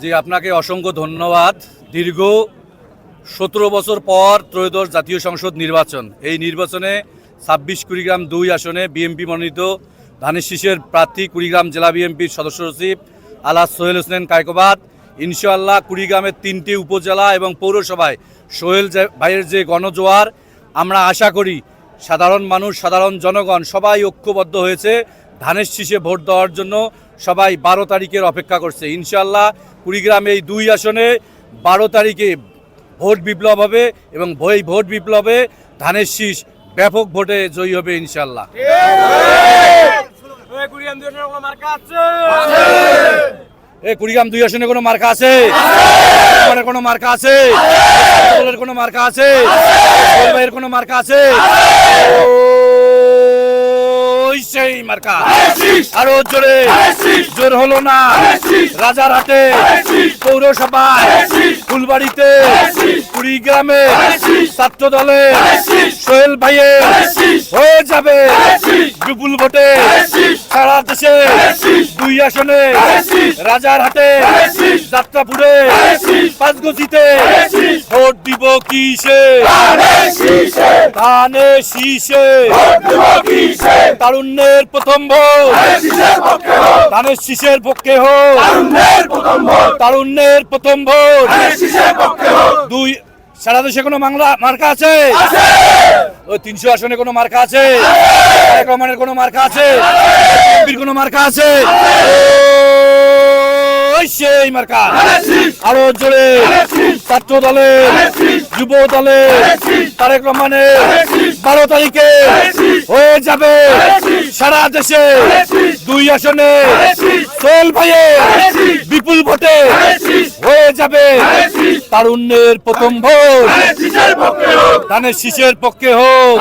জি, আপনাকে অসংখ্য ধন্যবাদ। দীর্ঘ ১৭ বছর পর ত্রয়োদশ জাতীয় সংসদ নির্বাচন। এই নির্বাচনে ২৬ কুড়িগ্রাম ২ আসনে বিএনপি মনোনীত ধানের শীষের প্রার্থী কুড়িগ্রাম জেলা বিএনপির সদস্য সচিব আলহাজ সোহেল হোসেন কায়কোবাদ। ইনশাআল্লাহ কুড়িগ্রামের ৩টি উপজেলা এবং পৌরসভায় সোহেল ভাইয়ের যে গণজোয়ার, আমরা আশা করি সাধারণ মানুষ, সাধারণ জনগণ সবাই ঐক্যবদ্ধ হয়েছে ধানের শীষে ভোট দেওয়ার জন্য। সবাই ১২ তারিখের অপেক্ষা করছে। ইনশাআল্লাহ কুড়িগ্রাম এই ২ আসনে ১২ তারিখে ভোট বিপ্লব হবে এবং এই ভোট বিপ্লবে ধানের শীষ ব্যাপক ভোটে জয়ী হবে ইনশাআল্লাহ। কুড়িগ্রাম ২ আসনে কোনো মার্কা আছে? কোনো মার্কা আছে? কোনো মার্কা আছে? ভাইয়ের কোনো মার্কা আছে? সেই মার্কা আরো জোরে জোর হলো না। রাজারহাটে, পৌরসভায়, ফুলবাড়িতে, কুড়িগ্রামে ছাত্র দলে সোহেল ভাইয়ের হয়ে যাবে বিপুল ভোটে সারা দেশে ২ আসনে, রাজারহাটে, যাত্রাপুরে, পাঁচগছিতে ভোট দিব কিসে? ধানের শীষে। তারুণ্যের প্রথম ভোট ধানের শীষের পক্ষে হোক। তারুণ্যের প্রথম ভোট ২। সারা দেশে কোনো মার্কা আছে? ওই ৩০০ আসনে কোনো মার্কা আছে? রহমানের কোনো মার্কা আছে? কোনো মার্কা আছে? সেই মার্কা আরো জোরে ছাত্র দলে, যুব দলে, তারেক রহমানের ১২ তারিখে হয়ে যাবে সারা দেশে ২ আসনে সোহেল ভাইয়ের বিপুল ভোটে হয়ে যাবে তারুণ্যের প্রথম ভোট ধানের শীষের পক্ষে হোক।